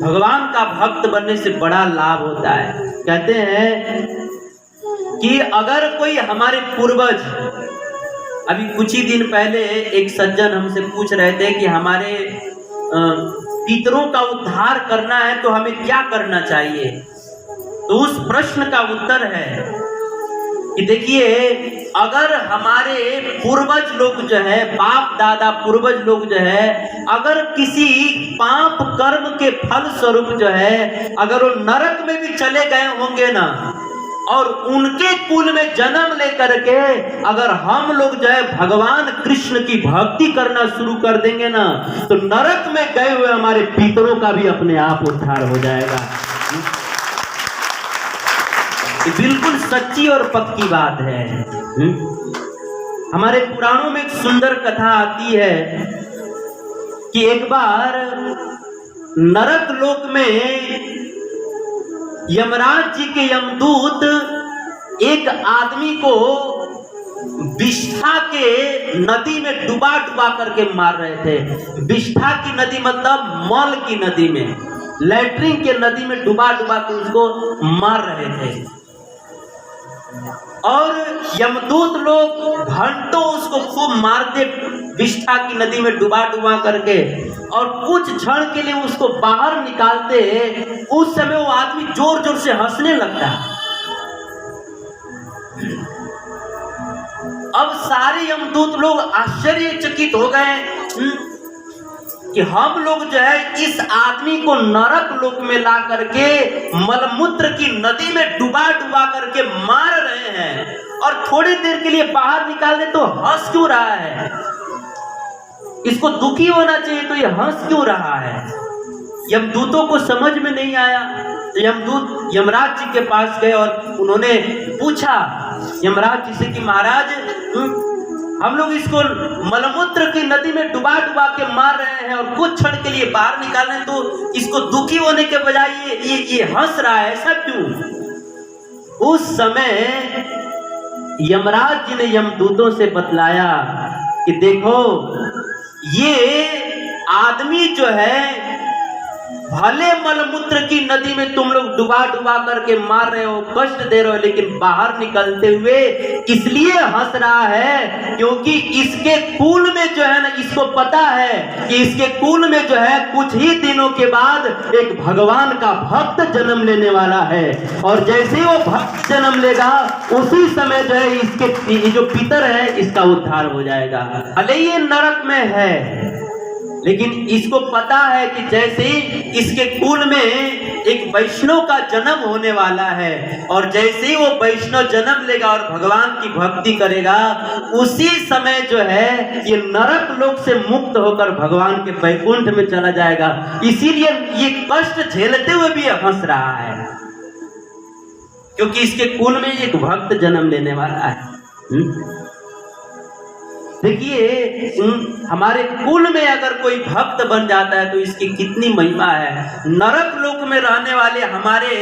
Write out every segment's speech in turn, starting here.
भगवान का भक्त बनने से बड़ा लाभ होता है। कहते हैं कि अगर कोई हमारे पूर्वज, अभी कुछ ही दिन पहले एक सज्जन हमसे पूछ रहे थे कि हमारे पितरों का उद्धार करना है तो हमें क्या करना चाहिए। तो उस प्रश्न का उत्तर है कि देखिए, अगर हमारे पूर्वज लोग जो है, बाप दादा पूर्वज लोग जो है, अगर किसी पाप कर्म के फल स्वरूप जो है, अगर वो नरक में भी चले गए होंगे ना, और उनके कुल में जन्म लेकर के अगर हम लोग जो है भगवान कृष्ण की भक्ति करना शुरू कर देंगे ना, तो नरक में गए हुए हमारे पितरों का भी अपने आप उद्धार हो जाएगा। ये बिल्कुल सच्ची और पक्की बात है। हमारे पुराणों में एक सुंदर कथा आती है कि एक बार नरक लोक में यमराज जी के यमदूत एक आदमी को विष्ठा के नदी में डुबा डुबा करके मार रहे थे। विष्ठा की नदी मतलब मल की नदी में, लैट्रिन के नदी में डुबा डुबा के उसको मार रहे थे। और यमदूत लोग घंटों उसको खूब मारते विष्ठा की नदी में डुबा डुबा करके, और कुछ क्षण के लिए उसको बाहर निकालते। उस समय वो आदमी जोर जोर से हंसने लगता है। अब सारे यमदूत लोग आश्चर्यचकित हो गए कि हम लोग जो है इस आदमी को नरक लोक में ला करके मलमूत्र की नदी में डुबा डुबा करके मार रहे हैं, और थोड़ी देर के लिए बाहर निकाल दे तो हंस क्यों रहा है। इसको दुखी होना चाहिए, तो ये हंस क्यों रहा है। यमदूतों को समझ में नहीं आया। तो यमदूत यमराज जी के पास गए और उन्होंने पूछा यमराज जी से कि महाराज, हम लोग इसको मलमूत्र की नदी में डुबा डुबा के मार रहे हैं और कुछ क्षण के लिए बाहर निकाल रहे हैं, तो इसको दुखी होने के बजाय ये हंस रहा है, ऐसा क्यों। उस समय यमराज जी ने यमदूतों से बतलाया कि देखो, ये आदमी जो है भले मलमूत्र की नदी में तुम लोग डुबा डुबा करके मार रहे हो, कष्ट दे रहे हो, लेकिन बाहर निकलते हुए इसलिए हंस रहा है क्योंकि इसके कुल में जो है ना, इसको पता है कि इसके कुल में जो है कुछ ही दिनों के बाद एक भगवान का भक्त जन्म लेने वाला है, और जैसे वो भक्त जन्म लेगा उसी समय जो है इसके जो पितर है इसका उद्धार हो जाएगा। भले ये नरक में है, लेकिन इसको पता है कि जैसे इसके कुल में एक वैष्णव का जन्म होने वाला है, और जैसे ही वो वैष्णव जन्म लेगा और भगवान की भक्ति करेगा, उसी समय जो है ये नरक लोक से मुक्त होकर भगवान के वैकुंठ में चला जाएगा। इसीलिए ये कष्ट झेलते हुए भी हंस रहा है, क्योंकि इसके कुल में एक भक्त जन्म लेने वाला है। देखिए, हमारे कुल में अगर कोई भक्त बन जाता है तो इसकी कितनी महिमा है। नरक लोक में रहने वाले हमारे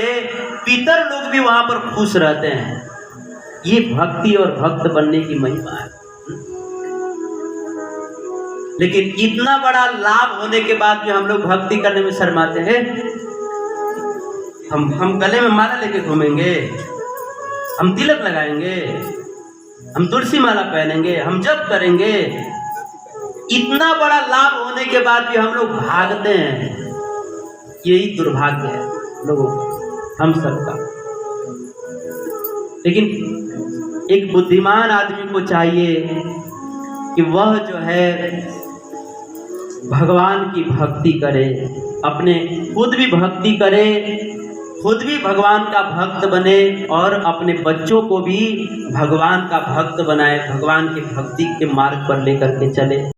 पितर लोग भी वहां पर खुश रहते हैं। ये भक्ति और भक्त बनने की महिमा है। लेकिन इतना बड़ा लाभ होने के बाद भी हम लोग भक्ति करने में शर्माते हैं। हम गले में माला लेके घूमेंगे, हम तिलक लगाएंगे, हम तुलसी माला पहनेंगे, हम जप करेंगे। इतना बड़ा लाभ होने के बाद भी हम लोग भागते हैं। यही दुर्भाग्य है लोगों का, हम सबका। लेकिन एक बुद्धिमान आदमी को चाहिए कि वह जो है भगवान की भक्ति करे, अपने खुद भी भक्ति करे, खुद भी भगवान का भक्त बने, और अपने बच्चों को भी भगवान का भक्त बनाए, भगवान की भक्ति के मार्ग पर लेकर के चले।